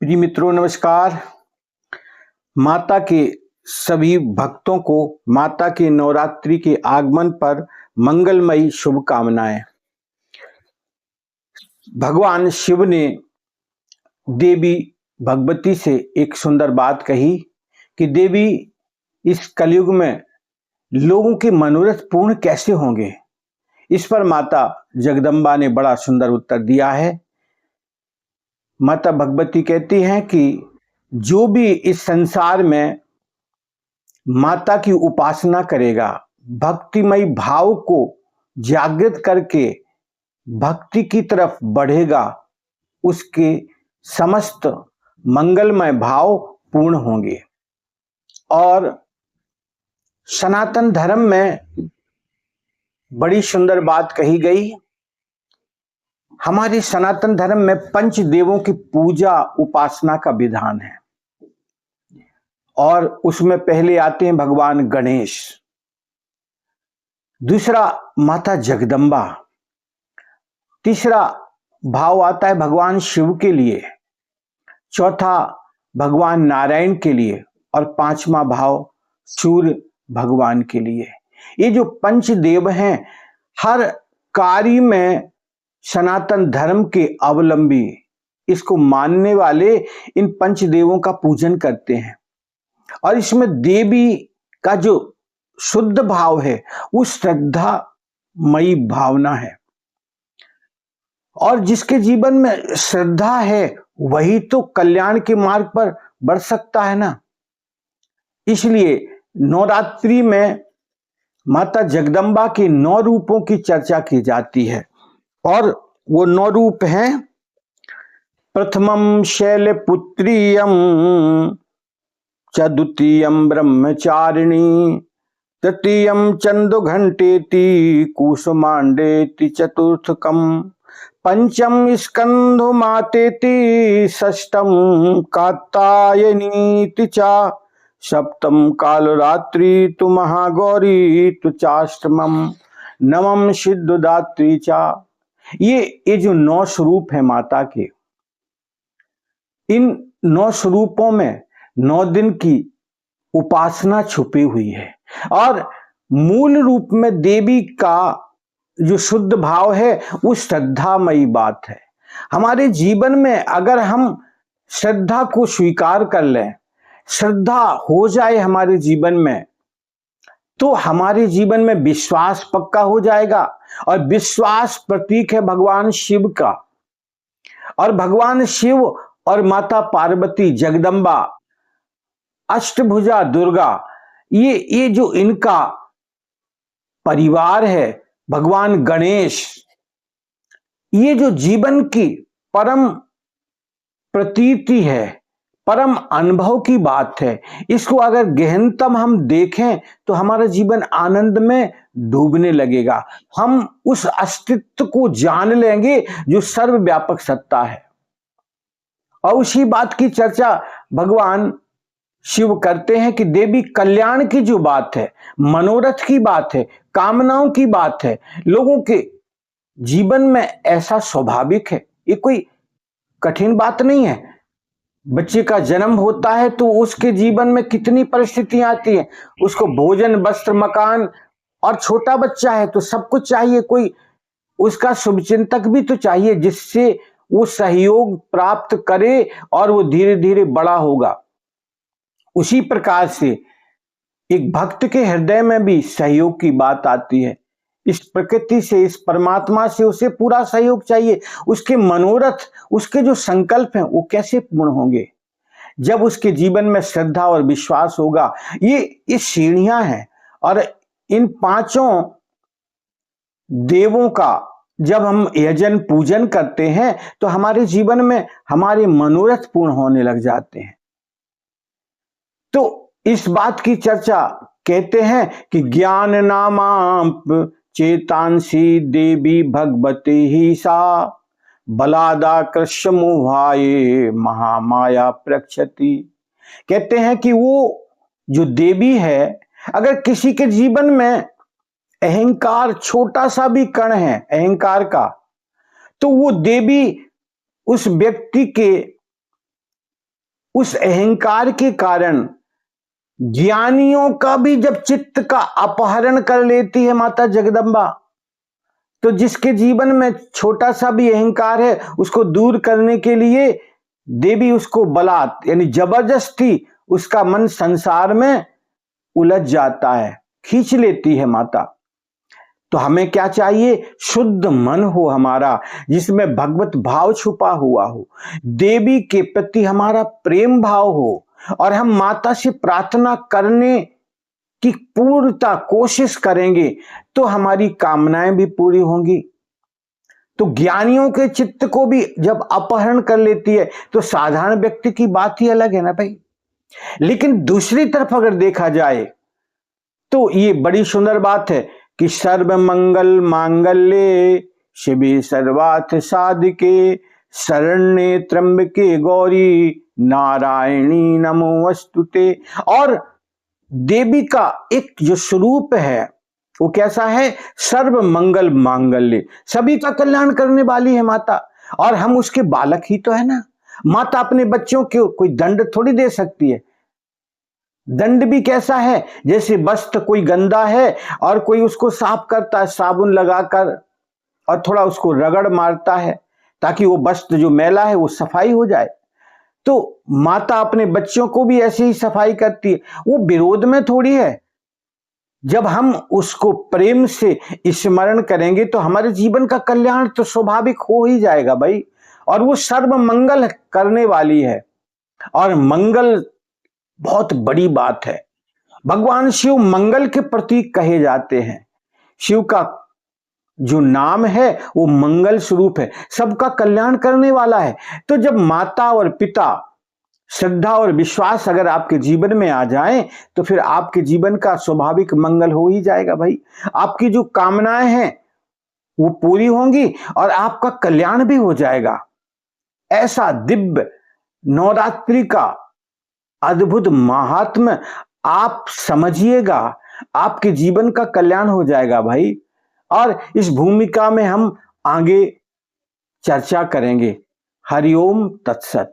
प्रिय मित्रों नमस्कार। माता के सभी भक्तों को माता के नवरात्रि के आगमन पर मंगलमयी शुभकामनाएं। भगवान शिव ने देवी भगवती से एक सुंदर बात कही कि देवी, इस कलयुग में लोगों के मनोरथ पूर्ण कैसे होंगे। इस पर माता जगदम्बा ने बड़ा सुंदर उत्तर दिया है। माता भगवती कहती हैं कि जो भी इस संसार में माता की उपासना करेगा, भक्तिमय भाव को जागृत करके भक्ति की तरफ बढ़ेगा, उसके समस्त मंगलमय भाव पूर्ण होंगे। और सनातन धर्म में बड़ी सुंदर बात कही गई। हमारे सनातन धर्म में पंच देवों की पूजा उपासना का विधान है और उसमें पहले आते हैं भगवान गणेश, दूसरा माता जगदम्बा, तीसरा भाव आता है भगवान शिव के लिए, चौथा भगवान नारायण के लिए और पांचवा भाव सूर्य भगवान के लिए। ये जो पंच देव हैं, हर कार्य में सनातन धर्म के अवलंबी, इसको मानने वाले इन पंच देवों का पूजन करते हैं। और इसमें देवी का जो शुद्ध भाव है वो श्रद्धामयी भावना है, और जिसके जीवन में श्रद्धा है वही तो कल्याण के मार्ग पर बढ़ सकता है ना। इसलिए नवरात्रि में माता जगदम्बा के 9 रूपों की चर्चा की जाती है और वो 9 रूप हैं। प्रथमम शैलपुत्रीयम, द्वितीयम ब्रह्मचारिणी, तृतीयम चंदुघंटेति कुसुमांडेति, चतुर्थकम पंचम स्कंधो मातेति, षष्ठम कात्यायनीति च, सप्तम कालरात्रि तु महागौरी तु चाष्टमम, नवम सिद्धदात्री चा। ये जो 9 स्वरूप है माता के, इन 9 स्वरूपों में 9 दिन की उपासना छुपी हुई है। और मूल रूप में देवी का जो शुद्ध भाव है वो श्रद्धामयी बात है। हमारे जीवन में अगर हम श्रद्धा को स्वीकार कर लें, श्रद्धा हो जाए हमारे जीवन में, तो हमारे जीवन में विश्वास पक्का हो जाएगा। और विश्वास प्रतीक है भगवान शिव का। और भगवान शिव और माता पार्वती जगदम्बा, अष्टभुजा दुर्गा, ये जो इनका परिवार है, भगवान गणेश, ये जो जीवन की परम प्रतीति है, परम अनुभव की बात है। इसको अगर गहनतम हम देखें तो हमारा जीवन आनंद में डूबने लगेगा। हम उस अस्तित्व को जान लेंगे जो सर्वव्यापक सत्ता है। और उसी बात की चर्चा भगवान शिव करते हैं कि देवी कल्याण की जो बात है, मनोरथ की बात है, कामनाओं की बात है, लोगों के जीवन में ऐसा स्वाभाविक है। ये कोई कठिन बात नहीं है। बच्चे का जन्म होता है तो उसके जीवन में कितनी परिस्थितियां आती हैं, उसको भोजन, वस्त्र, मकान, और छोटा बच्चा है तो सब कुछ चाहिए। कोई उसका शुभचिंतक भी तो चाहिए जिससे वो सहयोग प्राप्त करे और वो धीरे धीरे बड़ा होगा। उसी प्रकार से एक भक्त के हृदय में भी सहयोग की बात आती है। इस प्रकृति से, इस परमात्मा से उसे पूरा सहयोग चाहिए। उसके मनोरथ, उसके जो संकल्प हैं वो कैसे पूर्ण होंगे जब उसके जीवन में श्रद्धा और विश्वास होगा। ये सीढ़ियां हैं। और इन 5 देवों का जब हम यजन पूजन करते हैं तो हमारे जीवन में हमारे मनोरथ पूर्ण होने लग जाते हैं। तो इस बात की चर्चा कहते हैं कि ज्ञान नामाप चेतांसी देवी भगवती ही सा, बलादा कृष्ण मोहाये महामाया प्रक्षति। कहते हैं कि वो जो देवी है, अगर किसी के जीवन में अहंकार, छोटा सा भी कण है अहंकार का, तो वो देवी उस व्यक्ति के उस अहंकार के कारण ज्ञानियों का भी जब चित्त का अपहरण कर लेती है माता जगदम्बा, तो जिसके जीवन में छोटा सा भी अहंकार है उसको दूर करने के लिए देवी उसको बलात् यानी जबरदस्ती उसका मन संसार में उलझ जाता है, खींच लेती है माता। तो हमें क्या चाहिए? शुद्ध मन हो हमारा, जिसमें भगवत भाव छुपा हुआ हो, देवी के प्रति हमारा प्रेम भाव हो, और हम माता से प्रार्थना करने की पूर्णता कोशिश करेंगे तो हमारी कामनाएं भी पूरी होंगी। तो ज्ञानियों के चित्त को भी जब अपहरण कर लेती है तो साधारण व्यक्ति की बात ही अलग है ना भाई। लेकिन दूसरी तरफ अगर देखा जाए तो ये बड़ी सुंदर बात है कि सर्व मंगल मांगल्ये शिवे सर्वार्थ साधिके शरण्ये त्र्यंबके गौरी नारायणी नमोस्तुते। और देवी का एक जो स्वरूप है वो कैसा है? सर्व मंगल मांगल्य, सभी का कल्याण करने वाली है माता। और हम उसके बालक ही तो है ना। माता अपने बच्चों को कोई दंड थोड़ी दे सकती है। दंड भी कैसा है? जैसे वस्त्र कोई गंदा है और कोई उसको साफ करता है साबुन लगाकर और थोड़ा उसको रगड़ मारता है ताकि वो वस्त्र जो मैला है वो सफाई हो जाए। तो माता अपने बच्चों को भी ऐसे ही सफाई करती है, वो विरोध में थोड़ी है। जब हम उसको प्रेम से स्मरण करेंगे तो हमारे जीवन का कल्याण तो स्वाभाविक हो ही जाएगा भाई। और वो सर्व मंगल करने वाली है, और मंगल बहुत बड़ी बात है। भगवान शिव मंगल के प्रतीक कहे जाते हैं। शिव का जो नाम है वो मंगल स्वरूप है, सबका कल्याण करने वाला है। तो जब माता और पिता, श्रद्धा और विश्वास अगर आपके जीवन में आ जाए तो फिर आपके जीवन का स्वाभाविक मंगल हो ही जाएगा भाई। आपकी जो कामनाएं हैं वो पूरी होंगी और आपका कल्याण भी हो जाएगा। ऐसा दिव्य नवरात्रि का अद्भुत महात्म्य आप समझिएगा, आपके जीवन का कल्याण हो जाएगा भाई। और इस भूमिका में हम आगे चर्चा करेंगे। हरिओम तत्सत।